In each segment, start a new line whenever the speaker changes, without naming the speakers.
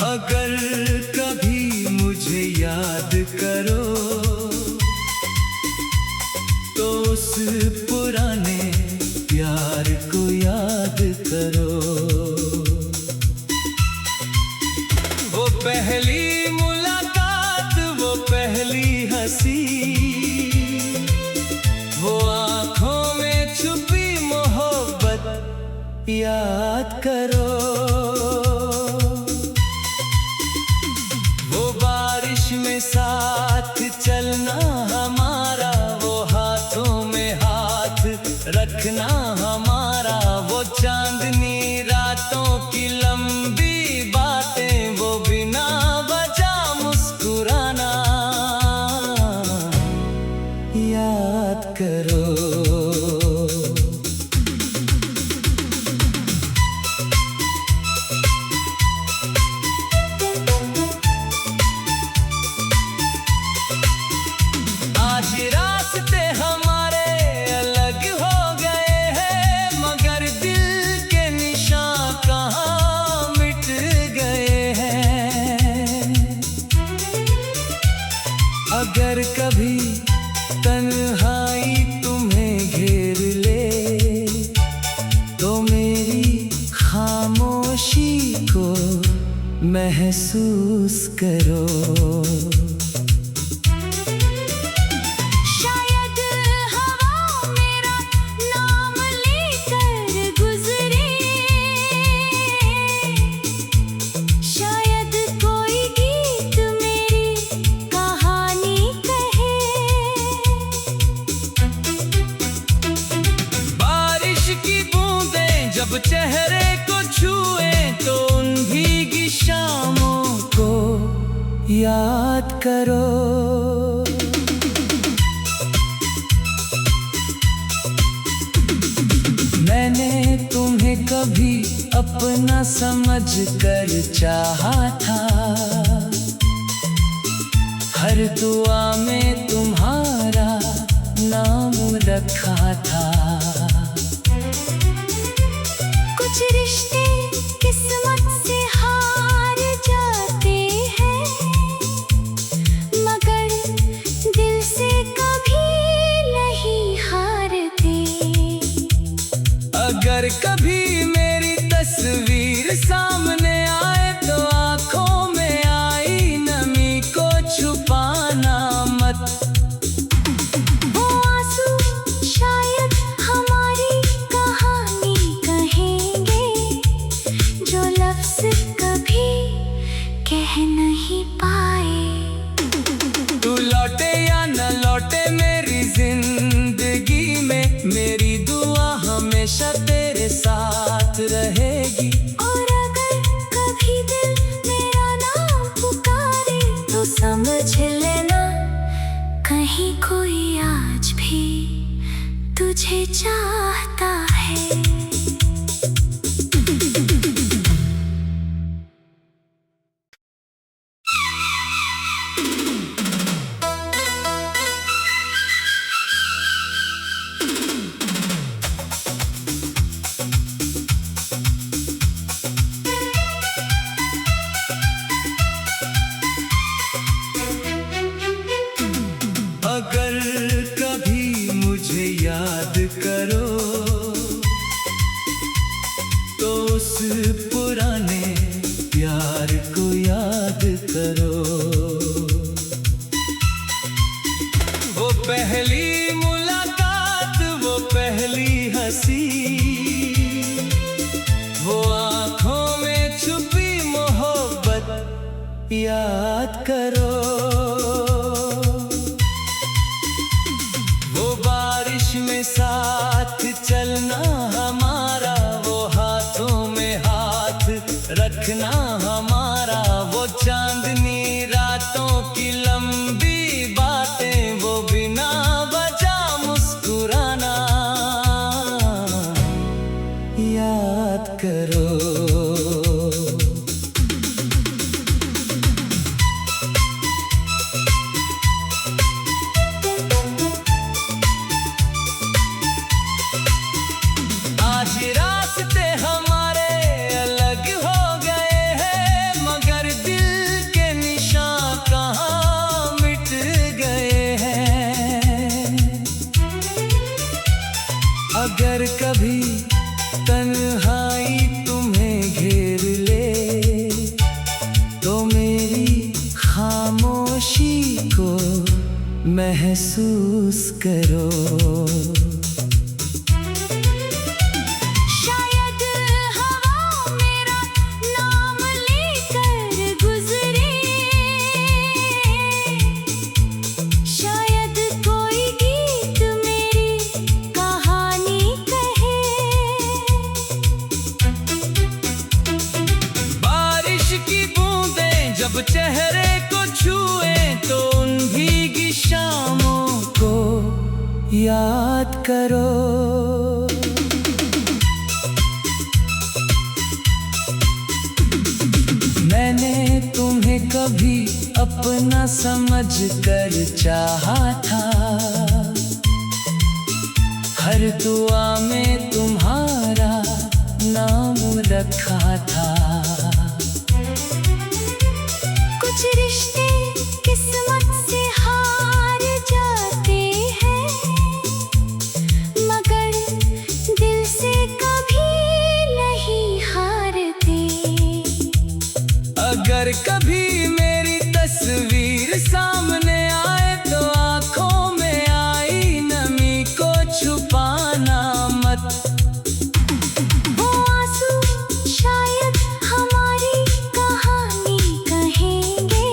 अगर कभी मुझे याद करो तो उस पुराने प्यार को याद करो। वो पहली मुलाकात, वो पहली हंसी, वो आँखों में छुपी मोहब्बत याद करो। में साथ चलना हमारा, वो हाथों में हाथ रखना हमारा, वो चांदनी रातों की लंबी बातें, वो बिना वजह मुस्कुराना याद करो। रास्ते हमारे अलग हो गए हैं, मगर दिल के निशान कहाँ मिट गए हैं। अगर कभी तन्हाई तुम्हें घेर ले तो मेरी खामोशी को महसूस करो। जब चेहरे को छुए तो उन भीगी शामों को याद करो। मैंने तुम्हें कभी अपना समझ कर चाहा था, हर दुआ में तुम्हारा नाम रखा था।
कुछ रिश्ते किस्मत से हार जाते हैं, मगर दिल से कभी नहीं हारते।
अगर कभी मेरी तस्वीर सामने आए तो आँखों में आई नमी को छुपाना मत।
नहीं पाए
तू लौटे या न लौटे मेरी जिंदगी में, मेरी दुआ हमेशा तेरे साथ रहेगी।
और अगर कभी दिल मेरा नाम पुकारे तो समझ लेना कहीं कोई आज भी तुझे चाहता है।
अगर कभी मुझे याद करो तो उस पुराने प्यार को याद करो। वो पहली मुलाकात, वो पहली हंसी, वो आँखों में छुपी मोहब्बत याद करो। में साथ चलना हमारा, वो हाथों में हाथ रखना हमारा, वो चांदनी रातों की लंबी बातें, वो बिना वजह मुस्कुराना याद करो। तन्हाई तुम्हें घेर ले तो मेरी खामोशी को महसूस करो।
शायद हवा मेरा नाम लेकर गुजरे, शायद कोई गीत मेरी कहानी कहे।
बारिश की बूंदें जब चेहरे को छुए तो उन भीगी शामों को याद करो। मैंने तुम्हें कभी अपना समझ कर चाहा था, हर दुआ में तुम्हारा नाम रखा था।
कुछ रिश्ते किस्मत से हार जाते हैं, मगर दिल से कभी नहीं हारते।
अगर कभी मेरी तस्वीर सामने आए तो आंखों में आई नमी को छुपाना मत।
वो आंसू शायद हमारी कहानी कहेंगे,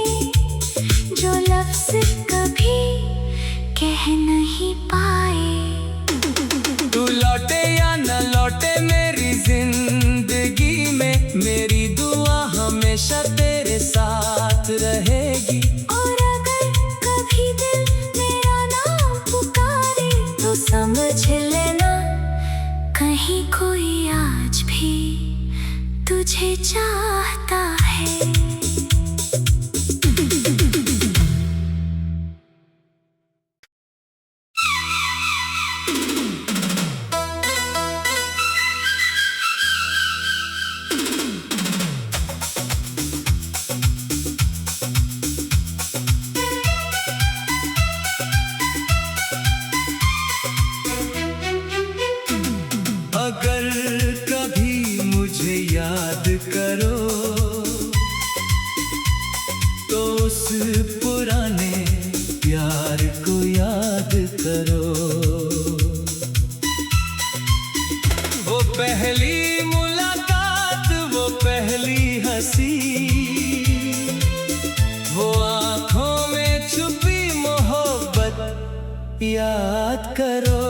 जो लफ्ज कभी कह नहीं पाए।
तू लौटे या न लौटे मेरी जिंदगी में, मेरी दुआ हमेशा तेरे साथ रहेगी।
और अगर कभी दिल मेरा नाम पुकारे तो समझ लेना, कहीं कोई आज भी तुझे चाहता है।
अगर कभी मुझे याद करो तो उस पुराने प्यार को याद करो। वो पहली मुलाकात, वो पहली हंसी, वो आंखों में छुपी मोहब्बत याद करो।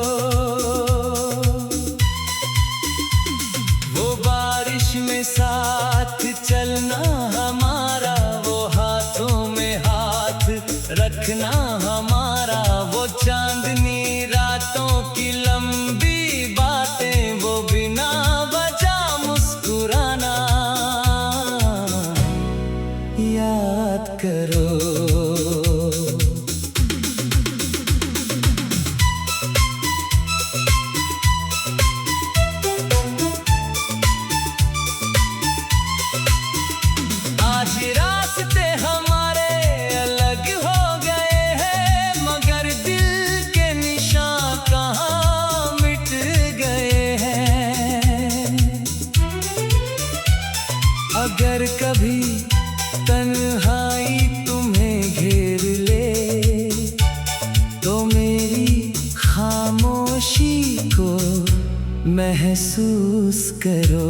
में साथ चलना हमारा, वो हाथों में हाथ रखना हमारा, वो चांदनी रातों की लंबी बातें, वो बिना वजह मुस्कुराना याद करो। रास्ते हमारे अलग हो गए हैं, मगर दिल के निशान कहाँ मिट गए हैं। अगर कभी तन्हाई तुम्हें घेर ले तो मेरी खामोशी को महसूस करो।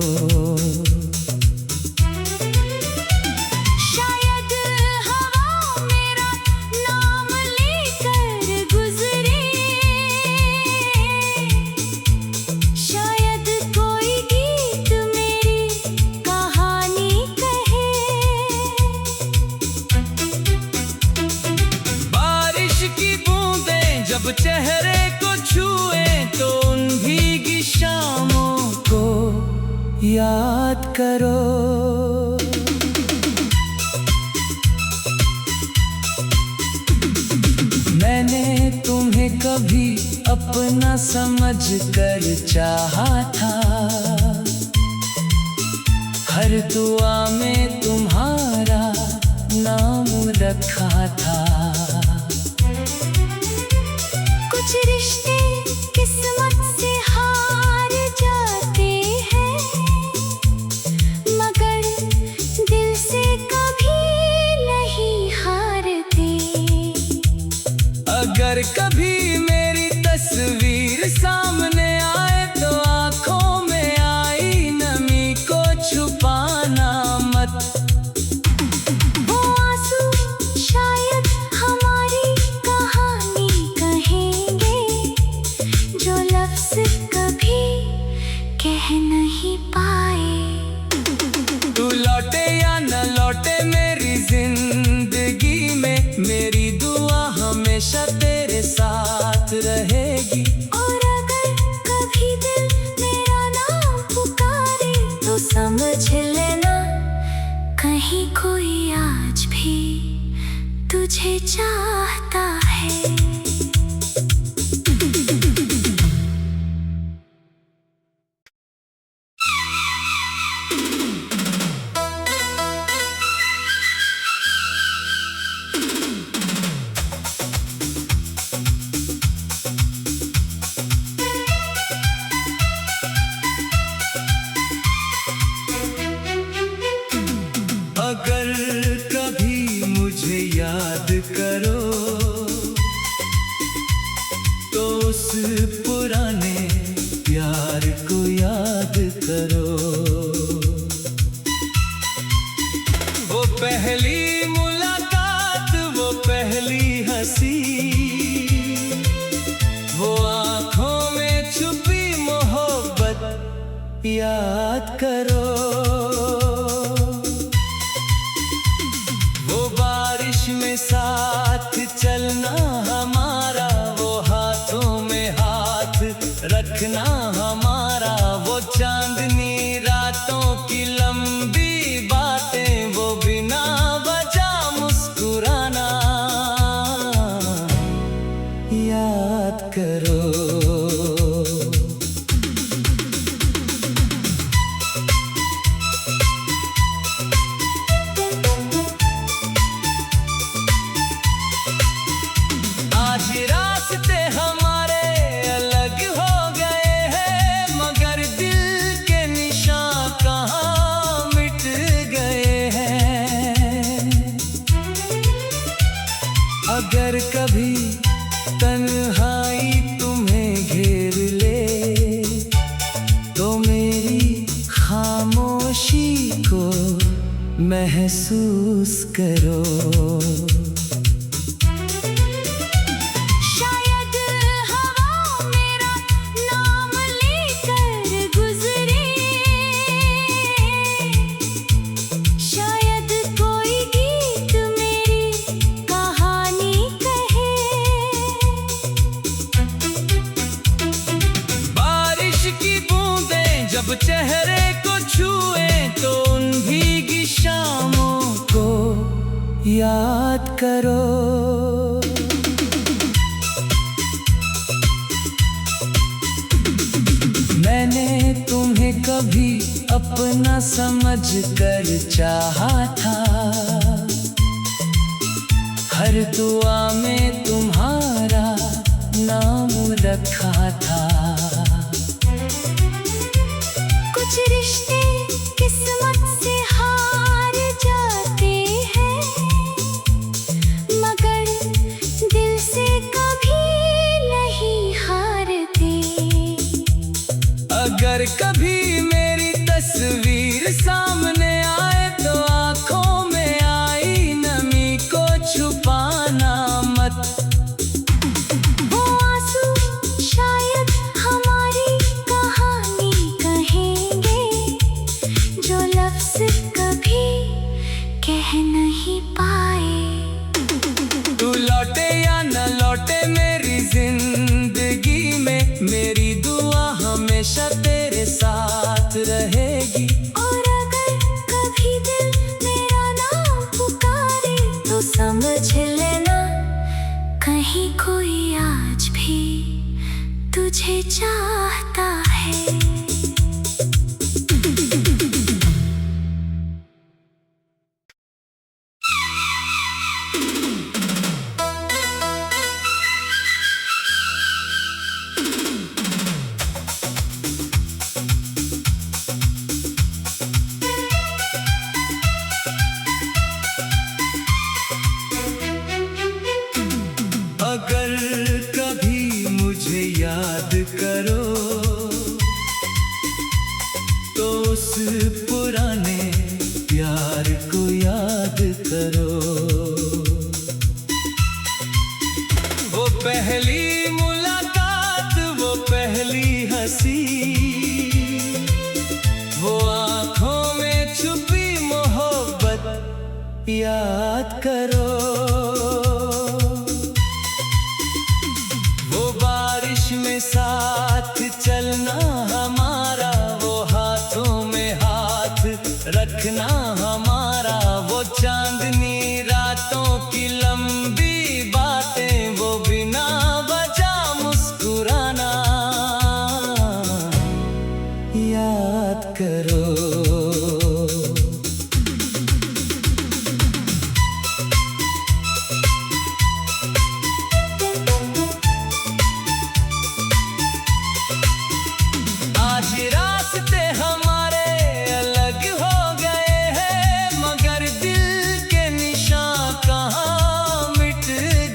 जब चेहरे को छुए तो उन भीगी शामों को याद करो। मैंने तुम्हें कभी अपना समझ कर चाहा था, हर दुआ में तुम्हारा नाम रखा था।
कुछ रिश्ते किस्मत से हार जाते नहीं पाए।
तू लौटे या न लौटे मेरी जिंदगी में, मेरी दुआ हमेशा तेरे साथ रहेगी।
और अगर कभी दिल मेरा नाम पुकारे तो समझ लेना कहीं कोई आज भी तुझे चाहता है।
अगर कभी मुझे याद करो तो उस पुराने प्यार को याद करो। वो पहली मुलाकात, वो पहली हंसी, वो आंखों में छुपी मोहब्बत याद करो। साथ चलना हमारा, वो हाथों में हाथ रखना हमारा, वो चांदनी रातों की लंबी बातें, वो बिना वजह मुस्कुराना याद करो। रास्ते हमारे अलग हो गए हैं, मगर दिल के निशान कहाँ मिट गए हैं। अगर कभी तन्हाई तुम्हें घेर ले तो मेरी खामोशी को महसूस करो। जब चेहरे को छुए तो उन भीगी शामों को याद करो। मैंने तुम्हें कभी अपना समझ कर चाहा था, हर दुआ में तुम्हारा नाम रखा था।
कुछ रिश्ते किस्मत से हार जाते हैं, मगर दिल से कभी नहीं हारते।
अगर कभी मेरी तस्वीर सामने आए तो आंखों में आई नमी को छुपाना मत।
कह नहीं पाए।
तू लौटे या न लौटे मेरी जिंदगी में, मेरी दुआ हमेशा तेरे साथ रहेगी।
और अगर कभी दिल मेरा नाम पुकारे तो समझ लेना कहीं कोई आज भी तुझे चाहता है।
अगर कभी मुझे याद करो तो उस पुराने प्यार को याद करो। वो पहली मुलाकात, वो पहली हंसी, याद करो। वो बारिश में साथ चलना हमारा, वो हाथों में हाथ रखना हमारा, वो चांदनी रातों की लंबी बातें, वो बिना वजह मुस्कुराना, याद करो। आज रास्ते हमारे अलग हो गए हैं, मगर दिल के निशान कहाँ मिट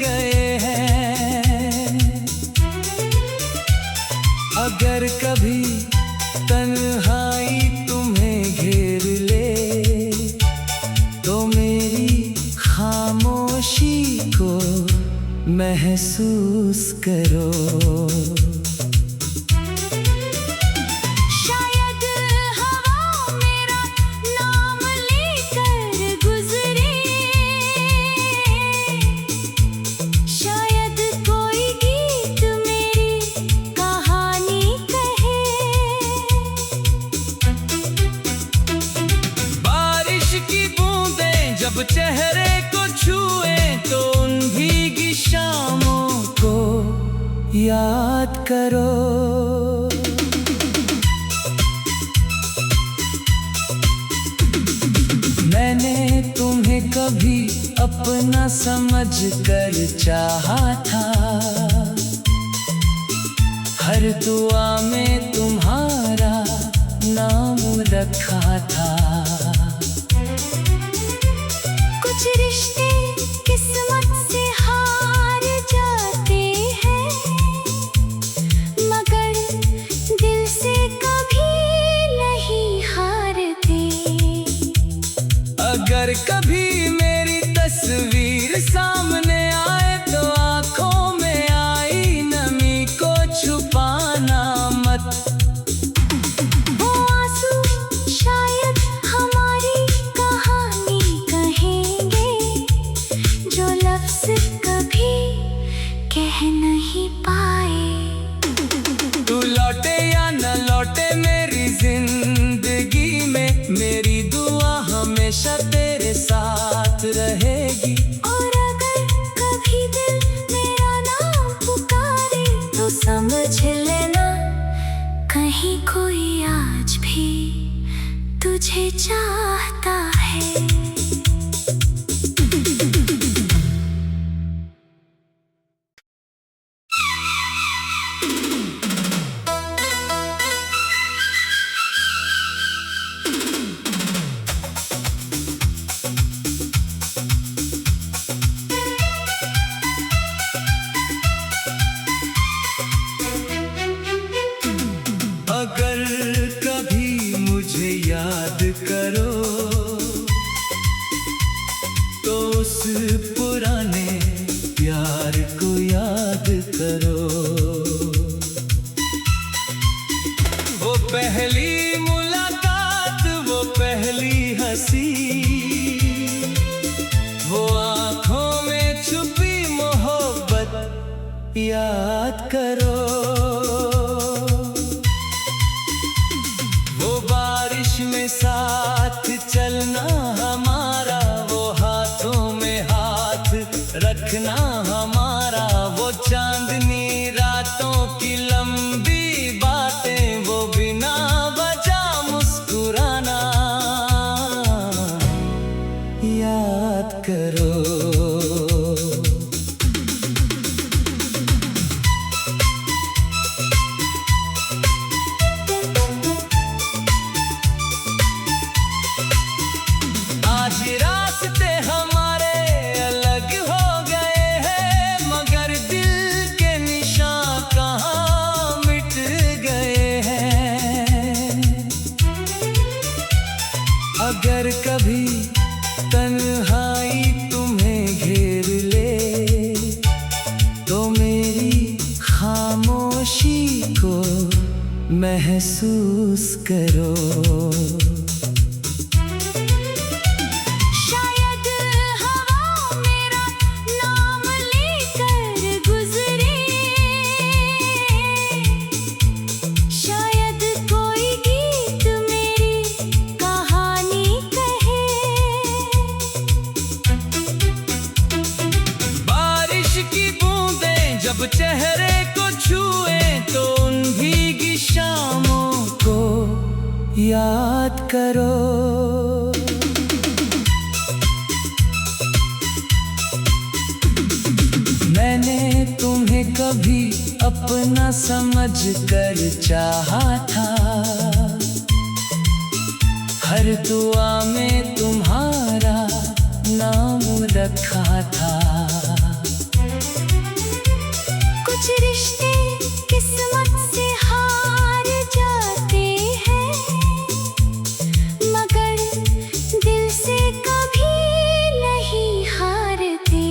गए हैं। अगर कभी तन्हाई तुम्हें घेर ले, तो मेरी खामोशी को महसूस करो।
शायद हवा मेरा नाम लेकर गुजरे, शायद कोई गीत मेरी कहानी कहे।
बारिश की बूंदें जब चेहरे को छुए, तो उन भीगी शामों को याद करो। मैंने तुम्हें कभी अपना समझ कर चाहा था, हर दुआ में तुम्हारा नाम रखा था।
कुछ रिश्ते किस्मत से हार जाते हैं, मगर दिल से कभी नहीं हारते।
अगर कभी मेरी तस्वीर सामने आए, तो आंखों में आई नमी को छुपाना मत।
वो आंसू शायद हमारी कहानी कहेंगे, जो लफ्ज कभी कह नहीं पाए।
तू लौटे या न लौटे मेरी जिंदगी में, मेरी दुआ हमेशा तेरे साथ रहेगी।
और अगर कभी दिल मेरा नाम पुकारे, तो समझ लेना कहीं कोई आज भी तुझे चाहता है। अगर कभी मुझे याद करो, तो उस पुराने प्यार को याद करो। वो पहली मुलाकात, वो पहली हंसी, वो आंखों में छुपी मोहब्बत याद करो। में साथ चलना हमारा, वो हाथों में हाथ रखना हमारा, वो चांदनी रातों की लंबी बातें, वो बिना वजह मुस्कुराना, याद करो। आज रास्ते हमारे अलग हो गए हैं, मगर दिल के निशान कहाँ मिट गए हैं। अगर कभी तन्हाई तुम्हें घेर ले, तो मेरी खामोशी को महसूस करो। शायद याद करो। मैंने तुम्हें कभी अपना समझ कर चाहा था, हर दुआ में तुम्हारा नाम रखा था।
कुछ रिश्ते किस्मत से हार जाते हैं, मगर दिल से कभी नहीं हारते।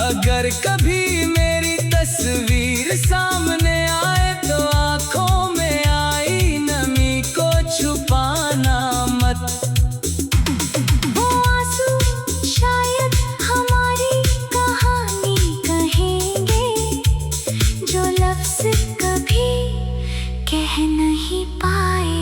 अगर कभी मेरी तस्वीर सामने आए तो आंखों में आई नमी को छुपाना मत।
वो आंसू शायद हमारी कहानी कहेंगे, जो लफ्ज कभी कह नहीं पाए।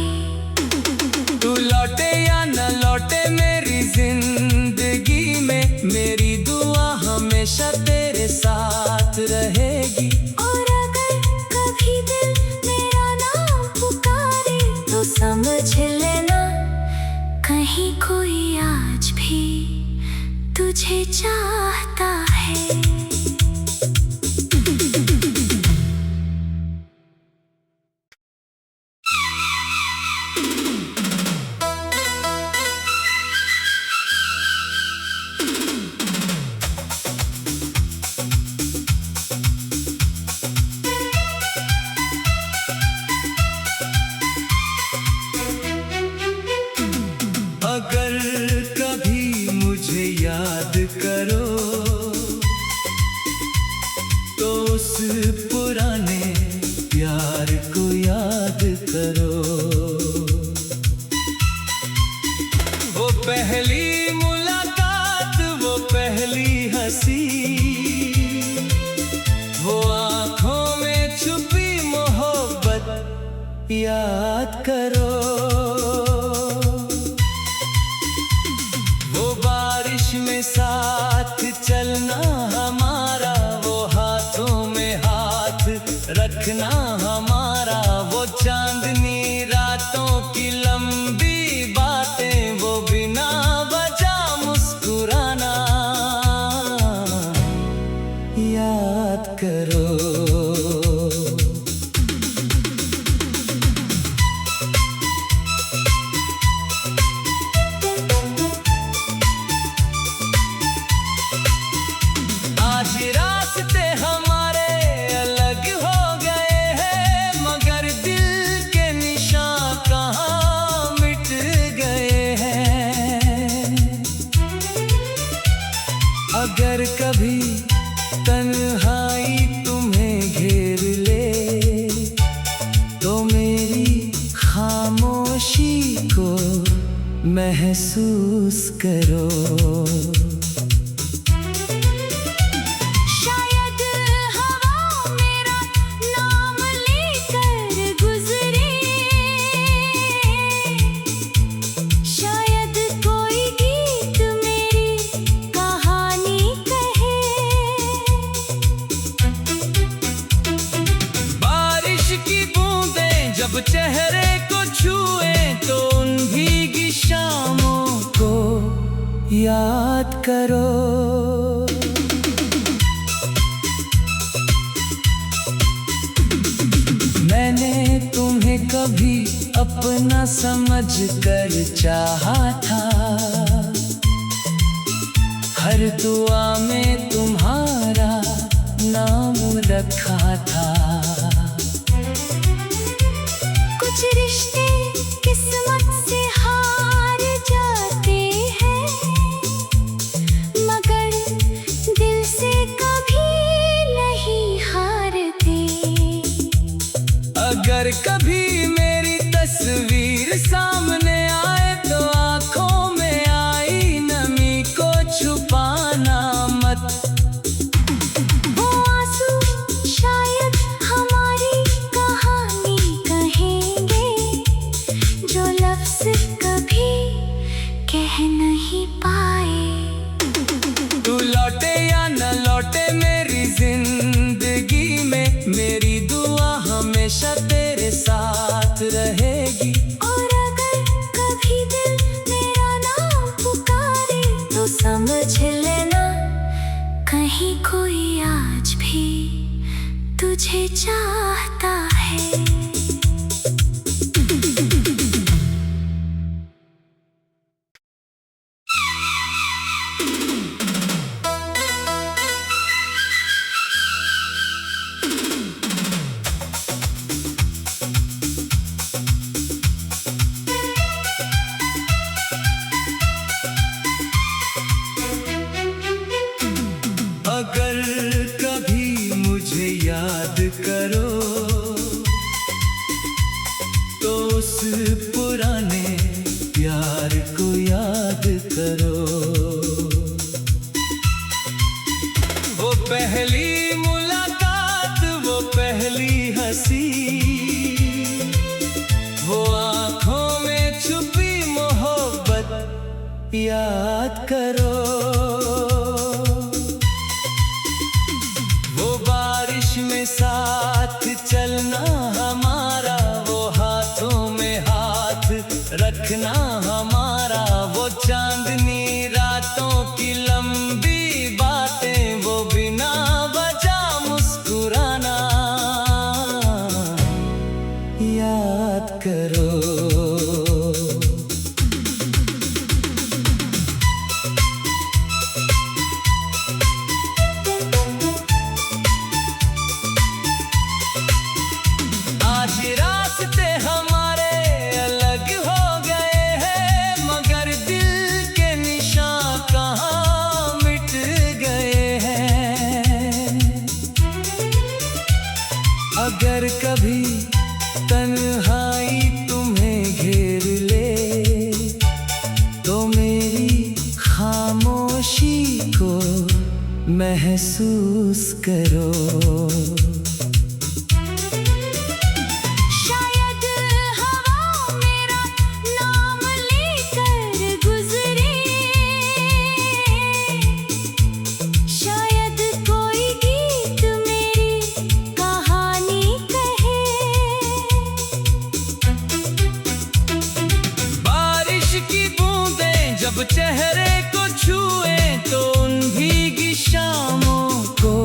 तू लौटे या न लौटे मेरी जिंदगी में, मेरी दुआ हमेशा तेरे साथ रहेगी।
और अगर कभी दिल मेरा नाम पुकारे तो समझ लेना, कहीं कोई आज भी तुझे चाहता है।
अगर कभी मुझे याद करो तो उस पुराने प्यार को याद करो।
वो पहली मुलाकात, वो पहली हंसी, वो आंखों में छुपी मोहब्बत
याद करो। में साथ चलना हमारा, वो हाथों में हाथ रखना हमारा, वो चांदनी रातों की लंबी बातें, वो बिना वजह मुस्कुराना याद करो। अगर कभी तन्हाई तुम्हें घेर ले तो मेरी खामोशी को महसूस करो।
शायद हवा मेरा नाम लेकर गुजरे, शायद कोई गीत मेरी कहानी कहे।
बारिश की बूंदें जब चेहरे को छुए तो उन भीगी शामों
को याद करो। मैंने तुम्हें कभी अपना समझ कर चाहा था, हर दुआ में तुम्हारा नाम रखा था।
कुछ रिश्ते किस्मत से हार जाते हैं, मगर दिल से कभी नहीं हारते।
अगर कभी मेरी तस्वीर सामने आए तो आंखों में आई नमी को छुपाना मत।
वो आंसू शायद हमारी कहानी कहेंगे, जो लफ्ज कभी कह नहीं पाए।
तू लौटे या न लौटे मेरी जिंदगी में, मेरी दुआ हमेशा तेरे साथ रहेगी।
पुराने प्यार को याद करो।
वो पहली मुलाकात, वो पहली हंसी, वो आंखों में छुपी मोहब्बत
याद करो।
वो बारिश में साथ चलना हमारा, वो हाथों में हाथ रखना हमारा, वो चांदनी रातों की लंबी बातें, वो बिना वजह मुस्कुराना
याद करो।
आज रास्ते हमारे अलग हो गए हैं, मगर दिल के निशान कहाँ मिट गए हैं।
अगर कभी तन्हाई तुम्हें घेर ले, तो मेरी खामोशी को महसूस करो।
शायद हवा मेरा नाम लेकर गुजरे, शायद कोई गीत मेरी कहानी कहे।
बारिश की बूंदें जब चेहरे को छुए, तो उन भीगी शामों
को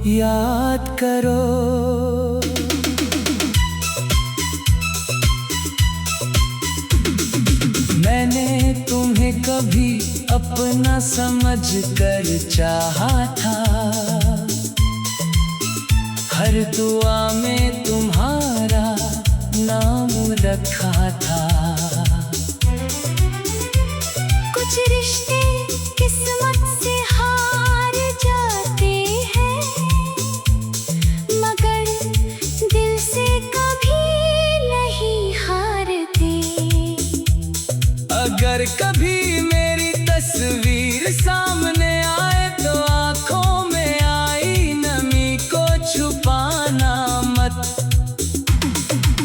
याद करो। मैंने तुम्हें कभी अपना समझ कर चाहा था, हर दुआ में तुम्हारा नाम रखा था।
कुछ रिश्ते किस्मत से हार जाते हैं, मगर दिल से कभी नहीं हारते।
अगर कभी मेरी तस्वीर सामने आए, तो आंखों में आई नमी को छुपाना मत।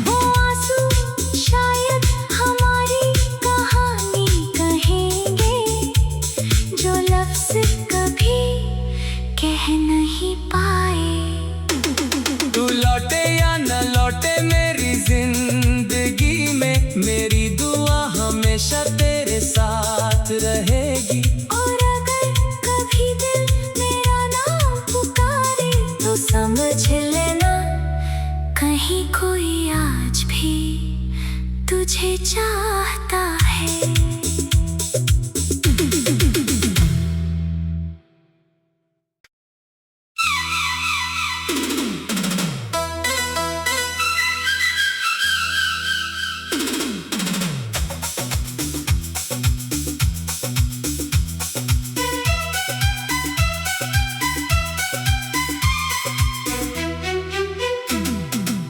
वो आंसू शायद हमारी कहानी कहेंगे, जो लफ्ज कभी कह नहीं पाए।
तू लौटे या न लौटे मेरी जिंदगी में, मेरी दुआ हमेशा तेरे साथ रहेगी।
और अगर कभी दिल मेरा नाम पुकारे, तो समझ लेना कहीं कोई आज भी तुझे चाहता है।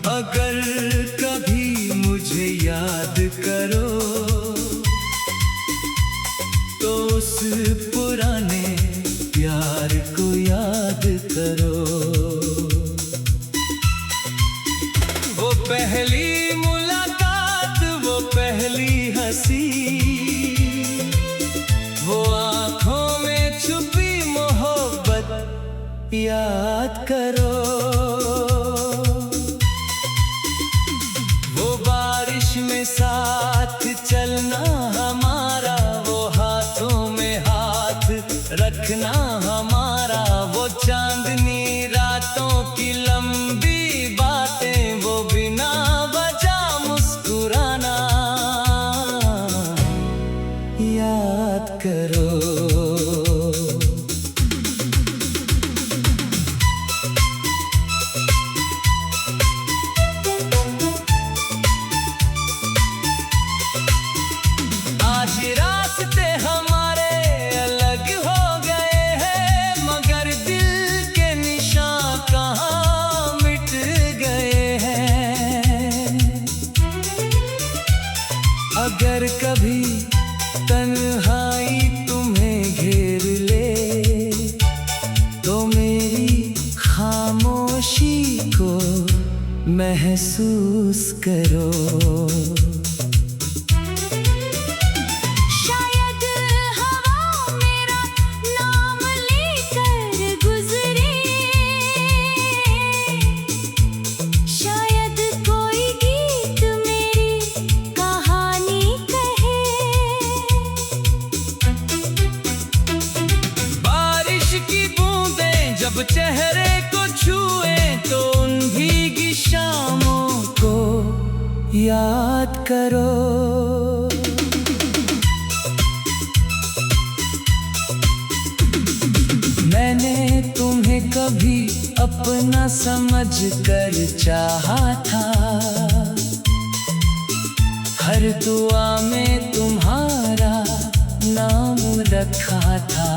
अगर कभी मुझे याद करो, तो उस पुराने प्यार को याद करो।
वो पहली मुलाकात, वो पहली हंसी, वो आंखों में छुपी मोहब्बत
याद करो।
वो बारिश में साथ चलना हमारा, वो हाथों में हाथ रखना हमारा, वो चांदनी रातों की लंबी बातें, वो बिना वजह मुस्कुराना
याद करो। अगर कभी तन्हाई तुम्हें घेर ले तो मेरी खामोशी को महसूस करो।
शायद हवा मेरा नाम लेकर गुजरे, शायद कोई गीत मेरी कहानी कहे।
बारिश की बूंदें जब चेहरे को छुए तो उन भीगी शामों
को याद करो। मैंने तुम्हें कभी अपना समझ कर चाहा था, हर दुआ में तुम्हारा नाम रखा था।